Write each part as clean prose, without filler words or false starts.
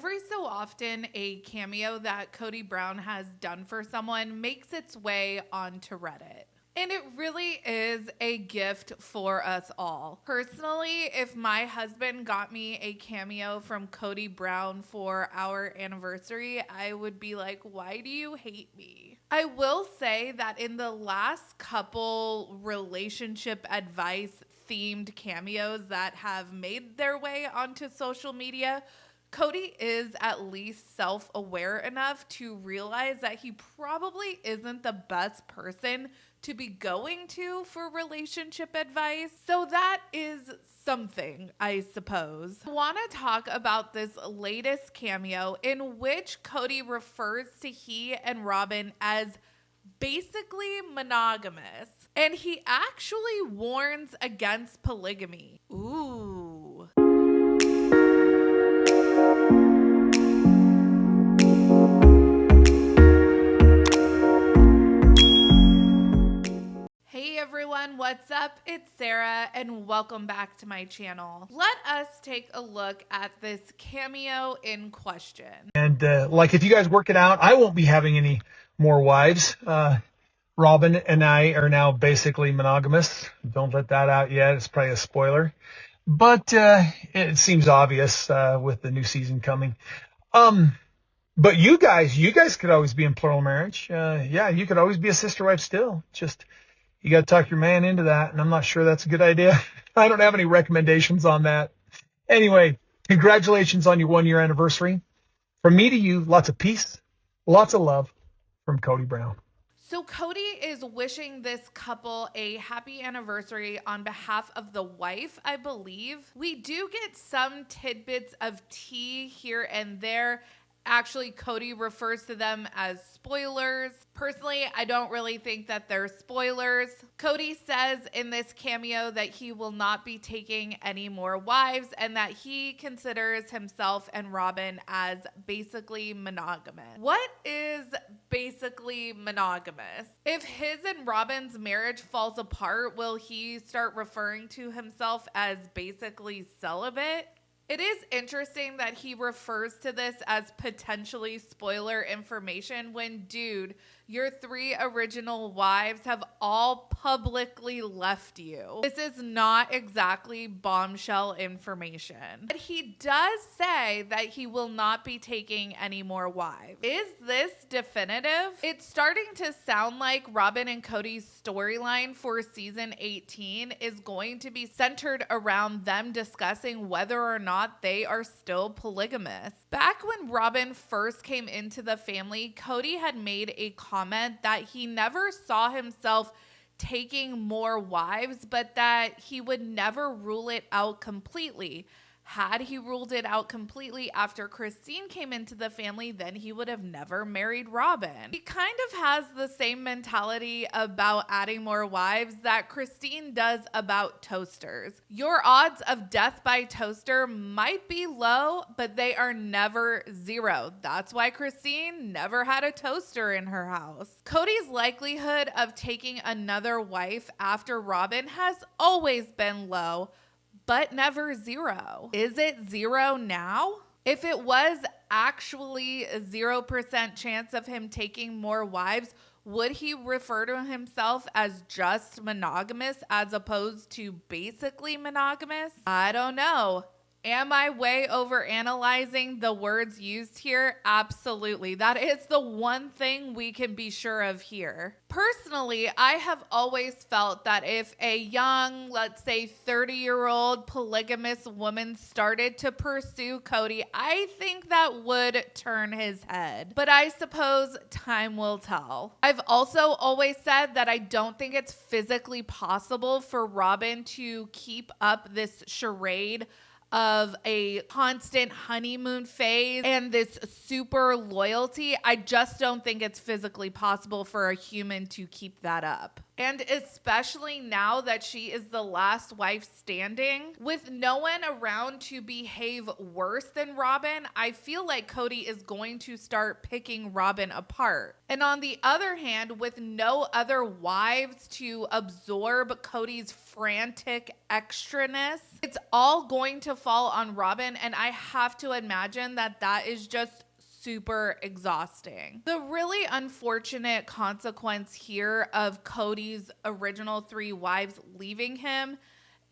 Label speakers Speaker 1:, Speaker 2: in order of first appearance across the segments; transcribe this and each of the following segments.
Speaker 1: Every so often, a cameo that Kody Brown has done for someone makes its way onto Reddit. And it really is a gift for us all. Personally, if my husband got me a cameo from Kody Brown for our anniversary, I would be like, why do you hate me? I will say that in the last couple relationship advice themed cameos that have made their way onto social media, Kody is at least self-aware enough to realize that he probably isn't the best person to be going to for relationship advice. So that is something, I suppose. I want to talk about this latest cameo in which Kody refers to he and Robyn as basically monogamous. And he actually warns against polygamy. Ooh. Hey everyone, what's up? It's Sarah and welcome back to my channel. Let us take a look at this cameo in question.
Speaker 2: And if you guys work it out, I won't be having any more wives. Robyn and I are now basically monogamous. Don't let that out yet. It's probably a spoiler. But it seems obvious with the new season coming. But you guys could always be in plural marriage. Yeah, you could always be a sister wife still. Just you got to talk your man into that, and I'm not sure that's a good idea. I don't have any recommendations on that. Anyway, congratulations on your 1-year anniversary. From me to you, lots of peace, lots of love from Kody Brown.
Speaker 1: So Kody is wishing this couple a happy anniversary on behalf of the wife, I believe. We do get some tidbits of tea here and there. Actually, Kody refers to them as spoilers. Personally, I don't really think that they're spoilers. Kody says in this cameo that he will not be taking any more wives and that he considers himself and Robyn as basically monogamous. What is basically monogamous? If his and Robyn's marriage falls apart, will he start referring to himself as basically celibate? It is interesting that he refers to this as potentially spoiler information when, dude, your 3 original wives have all publicly left you. This is not exactly bombshell information. But he does say that he will not be taking any more wives. Is this definitive? It's starting to sound like Robyn and Kody's storyline for season 18 is going to be centered around them discussing whether or not they are still polygamous. Back when Robyn first came into the family, Kody had made a comment that he never saw himself taking more wives, but that he would never rule it out completely. Had he ruled it out completely after Christine came into the family, then he would have never married Robyn. He kind of has the same mentality about adding more wives that Christine does about toasters. Your odds of death by toaster might be low, but they are never zero. That's why Christine never had a toaster in her house. Kody's likelihood of taking another wife after Robyn has always been low, but never zero. Is it zero now? If it was actually a 0% chance of him taking more wives, would he refer to himself as just monogamous as opposed to basically monogamous? I don't know. Am I way over analyzing the words used here? Absolutely. That is the one thing we can be sure of here. Personally, I have always felt that if a young, let's say 30-year-old polygamous woman started to pursue Kody, I think that would turn his head. But I suppose time will tell. I've also always said that I don't think it's physically possible for Robyn to keep up this charade of a constant honeymoon phase and this super loyalty. I just don't think it's physically possible for a human to keep that up. And especially now that she is the last wife standing, with no one around to behave worse than Robyn, I feel like Kody is going to start picking Robyn apart. And on the other hand, with no other wives to absorb Kody's frantic extraness, it's all going to fall on Robyn, and I have to imagine that that is just super exhausting. The really unfortunate consequence here of Kody's original 3 wives leaving him,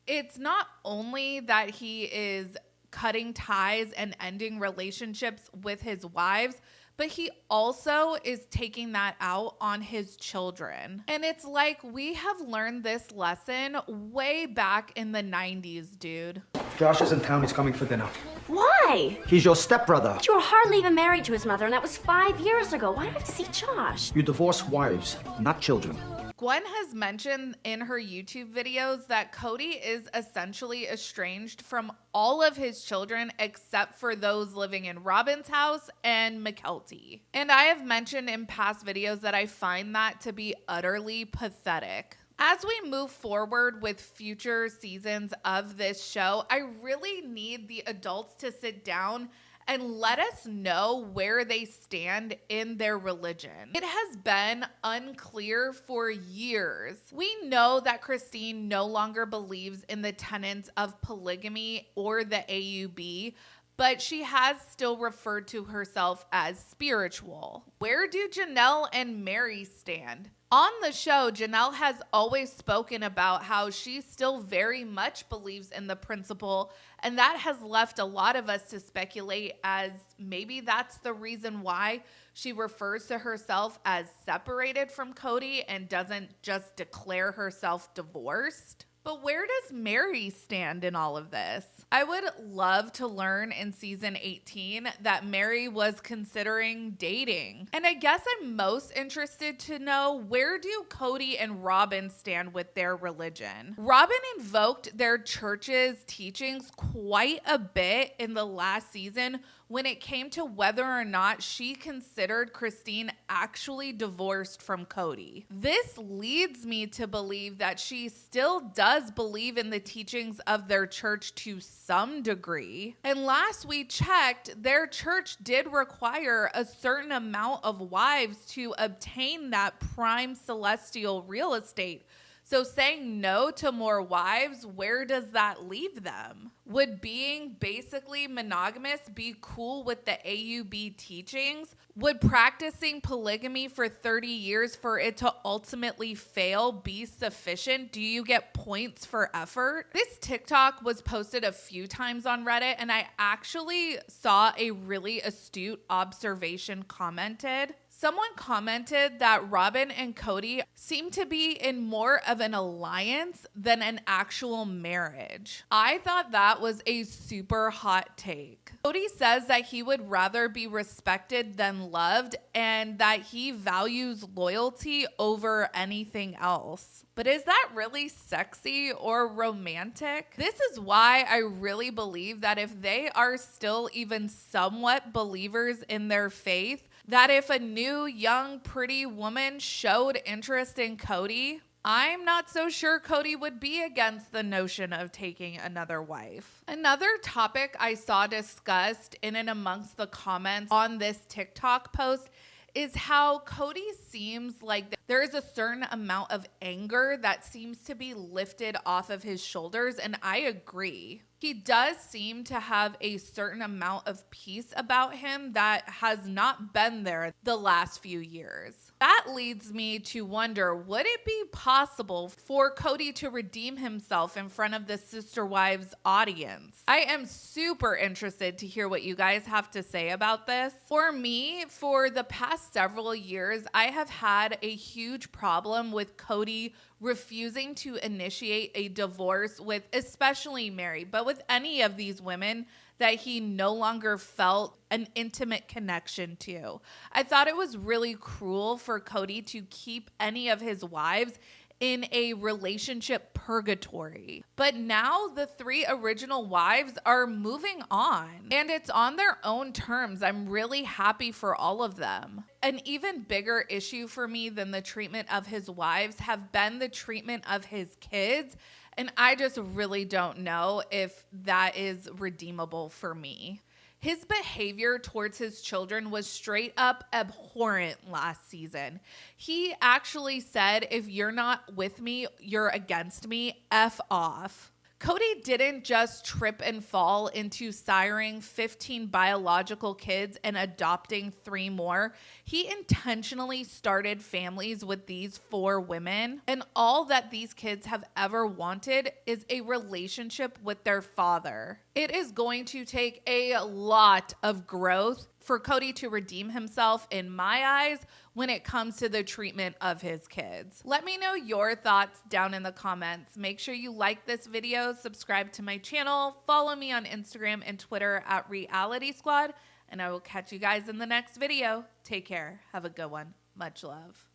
Speaker 1: it's not only that he is cutting ties and ending relationships with his wives, but he also is taking that out on his children. And it's like we have learned this lesson way back in the 90s, dude.
Speaker 3: Josh is in town. He's coming for dinner.
Speaker 4: Why?
Speaker 3: He's your stepbrother.
Speaker 4: But you were hardly even married to his mother, and that was 5 years ago. Why do I have to see Josh?
Speaker 3: You divorce wives, not children.
Speaker 1: Gwen has mentioned in her YouTube videos that Kody is essentially estranged from all of his children except for those living in Robyn's house and Mykelti. And I have mentioned in past videos that I find that to be utterly pathetic. As we move forward with future seasons of this show, I really need the adults to sit down and let us know where they stand in their religion. It has been unclear for years. We know that Christine no longer believes in the tenets of polygamy or the AUB, but she has still referred to herself as spiritual. Where do Janelle and Mary stand? On the show, Janelle has always spoken about how she still very much believes in the principle, and that has left a lot of us to speculate as maybe that's the reason why she refers to herself as separated from Kody and doesn't just declare herself divorced. But where does Mary stand in all of this? I would love to learn in season 18 that Mary was considering dating. And I guess I'm most interested to know, where do Kody and Robyn stand with their religion? Robyn invoked their church's teachings quite a bit in the last season when it came to whether or not she considered Christine actually divorced from Kody. This leads me to believe that she still does believe in the teachings of their church to some degree. And last we checked, their church did require a certain amount of wives to obtain that prime celestial real estate. So saying no to more wives, where does that leave them? Would being basically monogamous be cool with the AUB teachings? Would practicing polygamy for 30 years for it to ultimately fail be sufficient? Do you get points for effort? This TikTok was posted a few times on Reddit, and I actually saw a really astute observation commented. Someone commented that Robyn and Kody seem to be in more of an alliance than an actual marriage. I thought that was a super hot take. Kody says that he would rather be respected than loved and that he values loyalty over anything else. But is that really sexy or romantic? This is why I really believe that if they are still even somewhat believers in their faith, that if a new, young, pretty woman showed interest in Kody, I'm not so sure Kody would be against the notion of taking another wife. Another topic I saw discussed in and amongst the comments on this TikTok post is how Kody seems like there is a certain amount of anger that seems to be lifted off of his shoulders, and I agree. He does seem to have a certain amount of peace about him that has not been there the last few years. That leads me to wonder, would it be possible for Kody to redeem himself in front of the Sister Wives audience? I am super interested to hear what you guys have to say about this. For me, for the past several years, I have had a huge problem with Kody refusing to initiate a divorce with especially Mary, but with any of these women that he no longer felt an intimate connection to. I thought it was really cruel for Kody to keep any of his wives in a relationship purgatory. But now the 3 original wives are moving on, and it's on their own terms. I'm really happy for all of them. An even bigger issue for me than the treatment of his wives have been the treatment of his kids. And I just really don't know if that is redeemable for me. His behavior towards his children was straight up abhorrent last season. He actually said, if you're not with me, you're against me, F off. Kody didn't just trip and fall into siring 15 biological kids and adopting 3 more. He intentionally started families with these 4 women, and all that these kids have ever wanted is a relationship with their father. It is going to take a lot of growth for Kody to redeem himself in my eyes when it comes to the treatment of his kids. Let me know your thoughts down in the comments. Make sure you like this video, subscribe to my channel, follow me on Instagram and Twitter at realiteasquad, and I will catch you guys in the next video. Take care. Have a good one. Much love.